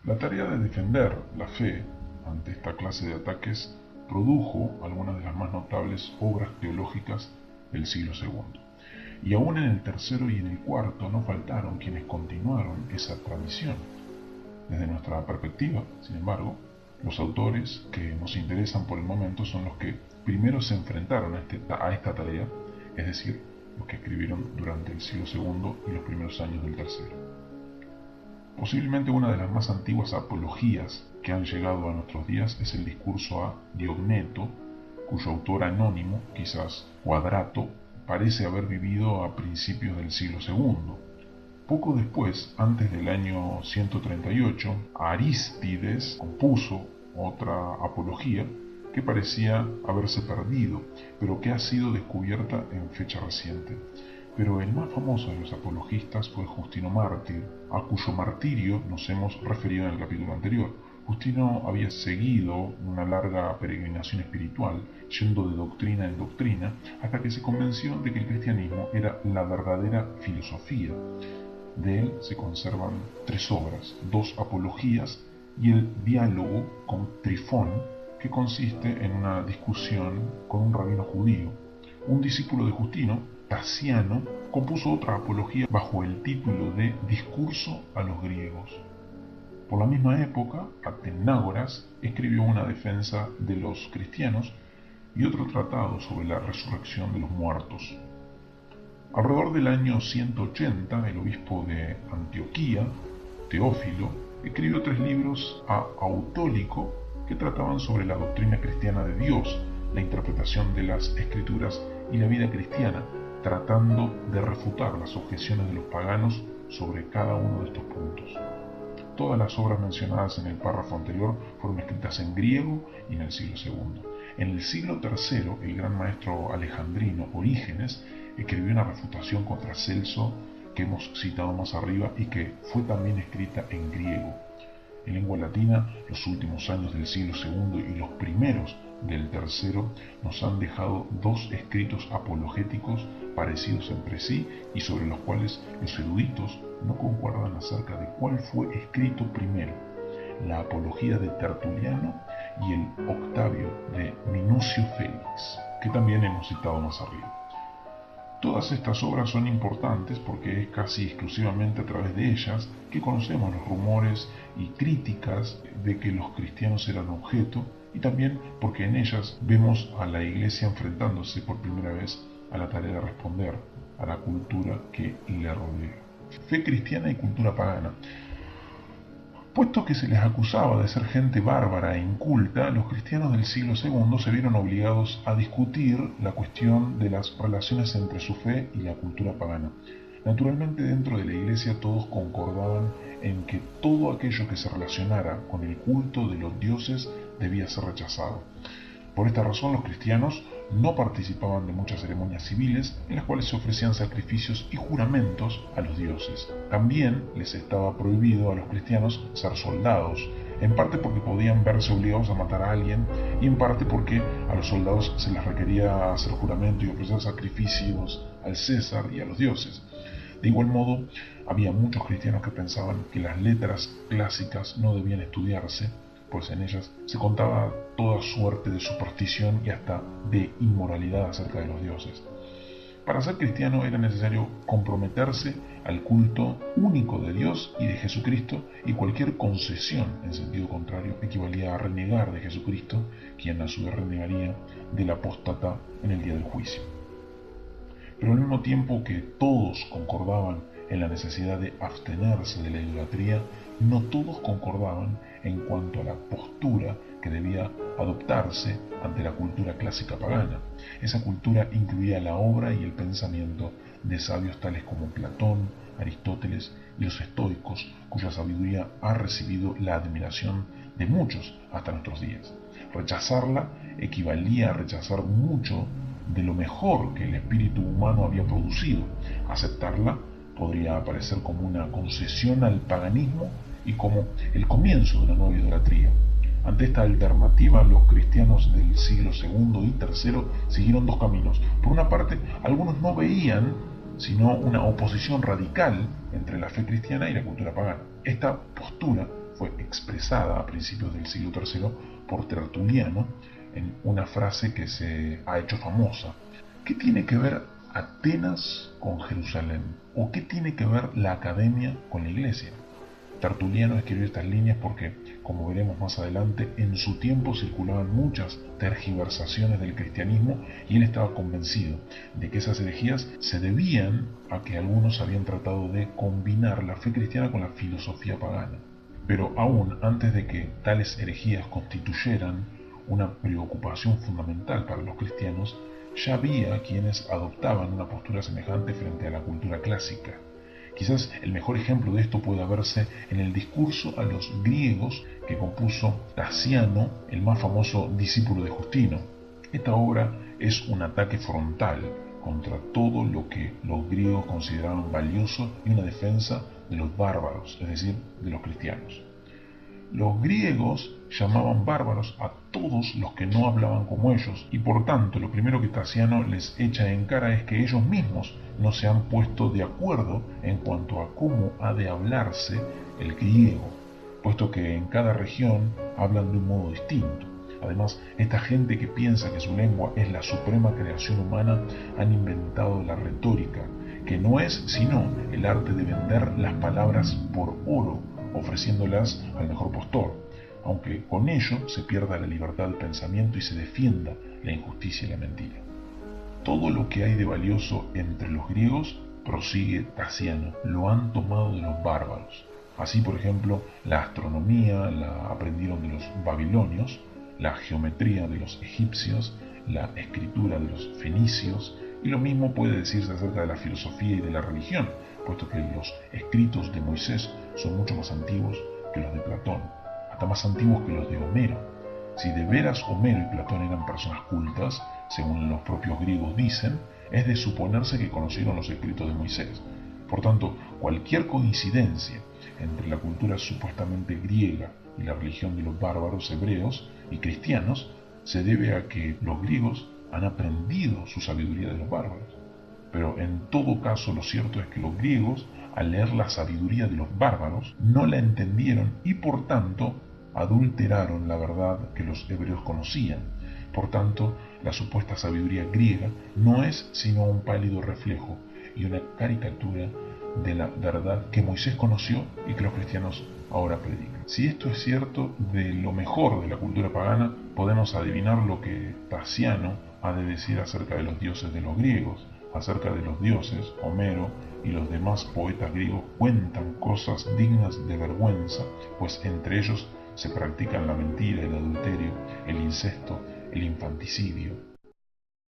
La tarea de defender la fe ante esta clase de ataques produjo algunas de las más notables obras teológicas del siglo II. Y aún en el tercero y en el cuarto no faltaron quienes continuaron esa tradición. Desde nuestra perspectiva, sin embargo, los autores que nos interesan por el momento son los que primero se enfrentaron a esta tarea, es decir, los que escribieron durante el siglo II y los primeros años del tercero. Posiblemente una de las más antiguas apologías que han llegado a nuestros días es el discurso a Diogneto, cuyo autor anónimo, quizás Quadrato, parece haber vivido a principios del siglo II. Poco después, antes del año 138, Arístides compuso otra apología que parecía haberse perdido, pero que ha sido descubierta en fecha reciente. Pero el más famoso de los apologistas fue Justino Mártir, a cuyo martirio nos hemos referido en el capítulo anterior. Justino había seguido una larga peregrinación espiritual, yendo de doctrina en doctrina, hasta que se convenció de que el cristianismo era la verdadera filosofía. De él se conservan 3 obras, 2 apologías y el diálogo con Trifón, que consiste en una discusión con un rabino judío. Un discípulo de Justino, Tasiano, compuso otra apología bajo el título de Discurso a los griegos. Por la misma época, Atenágoras escribió una defensa de los cristianos y otro tratado sobre la resurrección de los muertos. Alrededor del año 180, el obispo de Antioquía, Teófilo, escribió 3 libros a Autólico que trataban sobre la doctrina cristiana de Dios, la interpretación de las escrituras y la vida cristiana, tratando de refutar las objeciones de los paganos sobre cada uno de estos puntos. Todas las obras mencionadas en el párrafo anterior fueron escritas en griego y en el siglo II. En el siglo III, el gran maestro alejandrino Orígenes escribió una refutación contra Celso que hemos citado más arriba y que fue también escrita en griego. En lengua latina, los últimos años del siglo II y los primeros del tercero nos han dejado 2 escritos apologéticos parecidos entre sí y sobre los cuales los eruditos no concuerdan acerca de cuál fue escrito primero: la Apología de Tertuliano y el Octavio de Minucio Félix, que también hemos citado más arriba. Todas estas obras son importantes porque es casi exclusivamente a través de ellas que conocemos los rumores y críticas de que los cristianos eran objeto, y también porque en ellas vemos a la Iglesia enfrentándose por primera vez a la tarea de responder a la cultura que le rodea. Fe cristiana y cultura pagana. Puesto que se les acusaba de ser gente bárbara e inculta, los cristianos del siglo II se vieron obligados a discutir la cuestión de las relaciones entre su fe y la cultura pagana. Naturalmente, dentro de la Iglesia todos concordaban en que todo aquello que se relacionara con el culto de los dioses debía ser rechazado. Por esta razón, los cristianos no participaban de muchas ceremonias civiles en las cuales se ofrecían sacrificios y juramentos a los dioses. También les estaba prohibido a los cristianos ser soldados, en parte porque podían verse obligados a matar a alguien y en parte porque a los soldados se les requería hacer juramento y ofrecer sacrificios al César y a los dioses. De igual modo, había muchos cristianos que pensaban que las letras clásicas no debían estudiarse, pues en ellas se contaba toda suerte de superstición y hasta de inmoralidad acerca de los dioses. Para ser cristiano era necesario comprometerse al culto único de Dios y de Jesucristo, y cualquier concesión en sentido contrario equivalía a renegar de Jesucristo, quien a su vez renegaría del apóstata en el día del juicio. Pero al mismo tiempo que todos concordaban en la necesidad de abstenerse de la idolatría, no todos concordaban en cuanto a la postura que debía adoptarse ante la cultura clásica pagana. Esa cultura incluía la obra y el pensamiento de sabios tales como Platón, Aristóteles y los estoicos, cuya sabiduría ha recibido la admiración de muchos hasta nuestros días. Rechazarla equivalía a rechazar mucho de lo mejor que el espíritu humano había producido. Aceptarla podría aparecer como una concesión al paganismo y como el comienzo de una nueva idolatría. Ante esta alternativa, los cristianos del siglo II y III siguieron 2 caminos. Por una parte, algunos no veían sino una oposición radical entre la fe cristiana y la cultura pagana. Esta postura fue expresada a principios del siglo III por Tertuliano en una frase que se ha hecho famosa. ¿Qué tiene que ver Atenas con Jerusalén? ¿O qué tiene que ver la academia con la iglesia? Tertuliano escribió estas líneas porque, como veremos más adelante, en su tiempo circulaban muchas tergiversaciones del cristianismo y él estaba convencido de que esas herejías se debían a que algunos habían tratado de combinar la fe cristiana con la filosofía pagana. Pero aún antes de que tales herejías constituyeran una preocupación fundamental para los cristianos, ya había quienes adoptaban una postura semejante frente a la cultura clásica. Quizás el mejor ejemplo de esto pueda verse en el discurso a los griegos que compuso Tasiano, el más famoso discípulo de Justino. Esta obra es un ataque frontal contra todo lo que los griegos consideraban valioso y una defensa de los bárbaros, es decir, de los cristianos. Los griegos llamaban bárbaros a todos los que no hablaban como ellos, y por tanto lo primero que Tasiano les echa en cara es que ellos mismos no se han puesto de acuerdo en cuanto a cómo ha de hablarse el griego, puesto que en cada región hablan de un modo distinto. Además, esta gente que piensa que su lengua es la suprema creación humana han inventado la retórica, que no es sino el arte de vender las palabras por oro, ofreciéndolas al mejor postor, aunque con ello se pierda la libertad de pensamiento y se defienda la injusticia y la mentira. Todo lo que hay de valioso entre los griegos, prosigue Tasiano, lo han tomado de los bárbaros. Así, por ejemplo, la astronomía la aprendieron de los babilonios, la geometría de los egipcios, la escritura de los fenicios, y lo mismo puede decirse acerca de la filosofía y de la religión, puesto que los escritos de Moisés son mucho más antiguos que los de Platón, hasta más antiguos que los de Homero. Si de veras Homero y Platón eran personas cultas, según los propios griegos dicen, es de suponerse que conocieron los escritos de Moisés. Por tanto, cualquier coincidencia entre la cultura supuestamente griega y la religión de los bárbaros hebreos y cristianos se debe a que los griegos han aprendido su sabiduría de los bárbaros. Pero en todo caso lo cierto es que los griegos, al leer la sabiduría de los bárbaros, no la entendieron y por tanto adulteraron la verdad que los hebreos conocían. Por tanto, la supuesta sabiduría griega no es sino un pálido reflejo y una caricatura de la verdad que Moisés conoció y que los cristianos ahora predican. Si esto es cierto, de lo mejor de la cultura pagana podemos adivinar lo que Tasiano ha de decir acerca de los dioses de los griegos. Acerca de los dioses, Homero y los demás poetas griegos cuentan cosas dignas de vergüenza, pues entre ellos se practican la mentira, el adulterio, el incesto, el infanticidio,